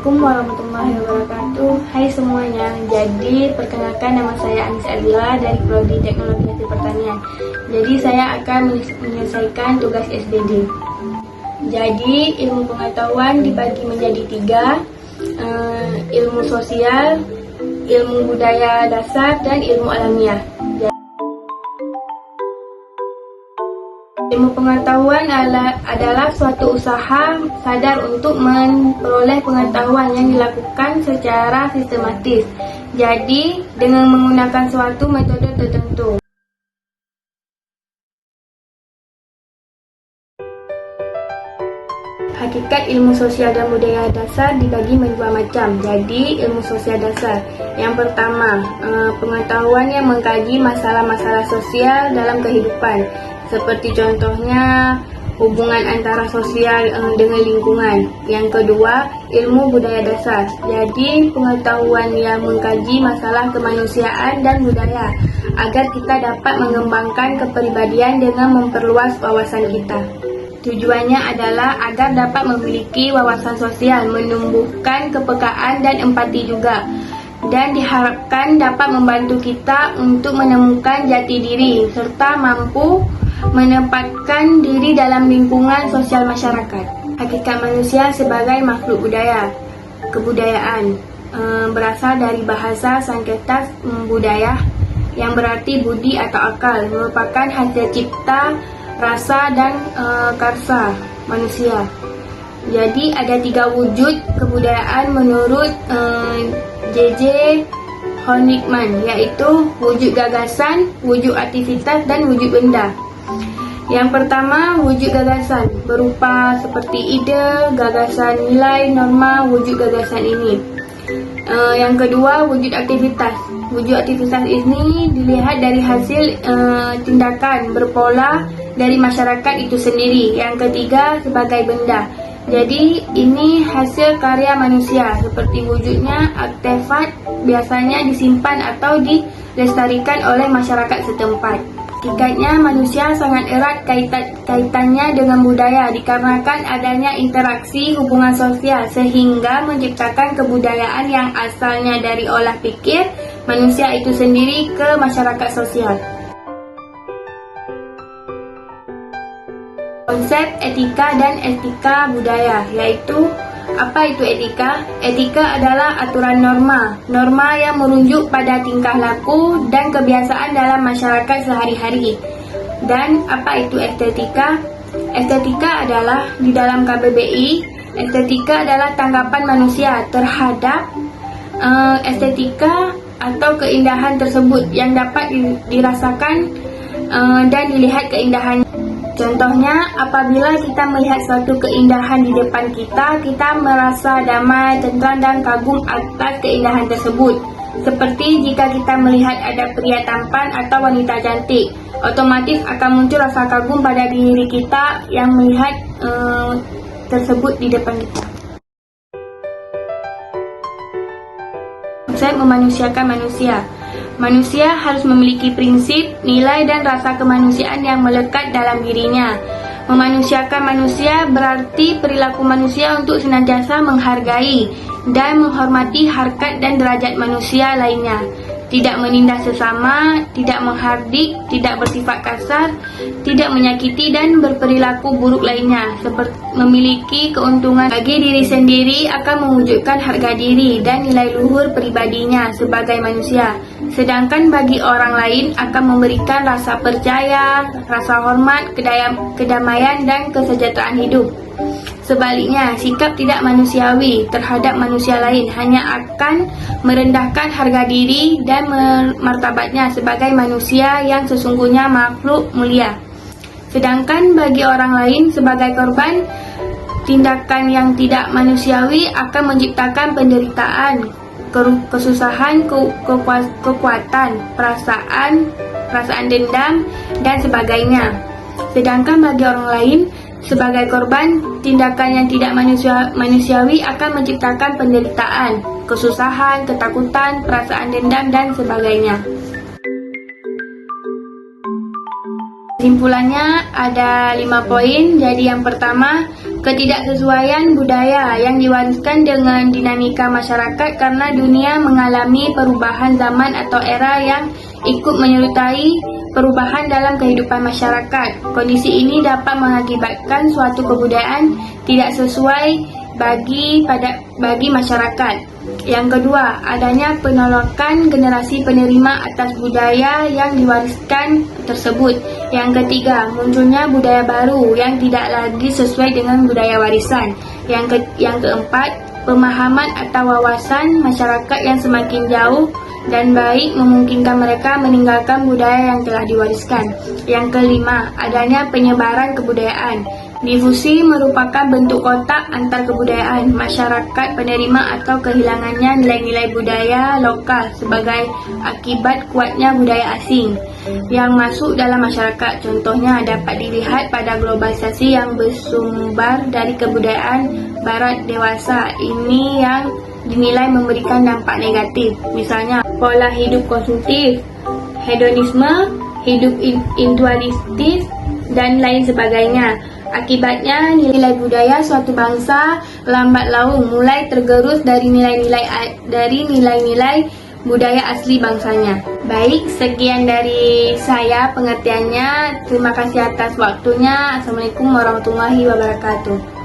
Assalamualaikum warahmatullahi wabarakatuh. Hai semuanya. Jadi perkenalkan, nama saya Anis Adila dari Prodi Teknologi Hasil Pertanian. Jadi saya akan menyelesaikan tugas SBD. Jadi ilmu pengetahuan dibagi menjadi 3, ilmu sosial, ilmu budaya dasar, dan ilmu alamiah. Ilmu pengetahuan adalah suatu usaha sadar untuk memperoleh pengetahuan yang dilakukan secara sistematis. Jadi, dengan menggunakan suatu metode tertentu. Hakikat ilmu sosial dan budaya dasar dibagi menjadi 2 macam. Jadi, ilmu sosial dasar. Yang pertama, pengetahuan yang mengkaji masalah-masalah sosial dalam kehidupan. Seperti contohnya hubungan antara sosial dengan lingkungan. Yang kedua, ilmu budaya dasar. Jadi pengetahuan yang mengkaji masalah kemanusiaan dan budaya agar kita dapat mengembangkan kepribadian dengan memperluas wawasan kita. Tujuannya adalah agar dapat memiliki wawasan sosial, menumbuhkan kepekaan dan empati juga. Dan diharapkan dapat membantu kita untuk menemukan jati diri serta mampu menempatkan diri dalam lingkungan sosial masyarakat. Hakikat manusia sebagai makhluk budaya. Kebudayaan berasal dari bahasa Sanskerta budaya yang berarti budi atau akal, merupakan hasil cipta, rasa dan karsa manusia. Jadi ada 3 wujud kebudayaan menurut J.J. Honigman, yaitu wujud gagasan, wujud aktivitas, dan wujud benda. Yang pertama, wujud gagasan berupa seperti ide, gagasan nilai, norma, wujud gagasan ini. Yang kedua, wujud aktivitas. Wujud aktivitas ini dilihat dari hasil tindakan berpola dari masyarakat itu sendiri. Yang ketiga, sebagai benda. Jadi ini hasil karya manusia, seperti wujudnya artefak biasanya disimpan atau dilestarikan oleh masyarakat setempat. Hakikatnya manusia sangat erat kaitannya dengan budaya dikarenakan adanya interaksi hubungan sosial sehingga menciptakan kebudayaan yang asalnya dari olah pikir manusia itu sendiri ke masyarakat sosial. Konsep etika dan etika budaya, yaitu apa itu etika? Etika adalah aturan norma yang merujuk pada tingkah laku dan kebiasaan dalam masyarakat sehari-hari. Dan apa itu estetika? Estetika adalah di dalam KBBI, estetika adalah tanggapan manusia terhadap estetika atau keindahan tersebut yang dapat dirasakan dan dilihat keindahannya. Contohnya, apabila kita melihat suatu keindahan di depan kita, kita merasa damai, tentram, dan kagum atas keindahan tersebut. Seperti jika kita melihat ada pria tampan atau wanita cantik, otomatis akan muncul rasa kagum pada diri kita yang melihat tersebut di depan kita. Konsep memanusiakan manusia. Manusia harus memiliki prinsip, nilai, dan rasa kemanusiaan yang melekat dalam dirinya. Memanusiakan manusia berarti perilaku manusia untuk senantiasa menghargai dan menghormati harkat dan derajat manusia lainnya. Tidak menindas sesama, tidak menghardik, tidak bersifat kasar, tidak menyakiti dan berperilaku buruk lainnya. Seperti memiliki keuntungan bagi diri sendiri akan mewujudkan harga diri dan nilai luhur pribadinya sebagai manusia. Sedangkan bagi orang lain akan memberikan rasa percaya, rasa hormat, kedamaian dan kesejahteraan hidup. Sebaliknya, sikap tidak manusiawi terhadap manusia lain hanya akan merendahkan harga diri dan martabatnya sebagai manusia yang sesungguhnya makhluk mulia. Sedangkan bagi orang lain sebagai korban, tindakan yang tidak manusiawi akan menciptakan penderitaan, kesusahan, kekuatan, perasaan dendam, dan sebagainya. Sedangkan bagi orang lain sebagai korban, tindakan yang tidak manusiawi akan menciptakan penderitaan, kesusahan, ketakutan, perasaan dendam, dan sebagainya. Kesimpulannya ada 5 poin. Jadi yang pertama, Ketidaksesuaian budaya yang diwariskan dengan dinamika masyarakat karena dunia mengalami perubahan zaman atau era yang ikut menyertai perubahan dalam kehidupan masyarakat. Kondisi ini dapat mengakibatkan suatu kebudayaan tidak sesuai bagi masyarakat. Yang kedua, adanya penolakan generasi penerima atas budaya yang diwariskan tersebut. Yang ketiga, munculnya budaya baru yang tidak lagi sesuai dengan budaya warisan. Yang keempat, pemahaman atau wawasan masyarakat yang semakin jauh dan baik memungkinkan mereka meninggalkan budaya yang telah diwariskan. Yang kelima, adanya penyebaran kebudayaan. Difusi merupakan bentuk kotak antar kebudayaan masyarakat penerima atau kehilangannya nilai-nilai budaya lokal sebagai akibat kuatnya budaya asing yang masuk dalam masyarakat. Contohnya dapat dilihat pada globalisasi yang bersumber dari kebudayaan barat dewasa ini yang dinilai memberikan dampak negatif. Misalnya pola hidup konsumtif, hedonisme, hidup individualistis, dan lain sebagainya. Akibatnya, nilai budaya suatu bangsa lambat laun mulai tergerus dari nilai-nilai budaya asli bangsanya. Baik, sekian dari saya pengertiannya. Terima kasih atas waktunya. Assalamualaikum warahmatullahi wabarakatuh.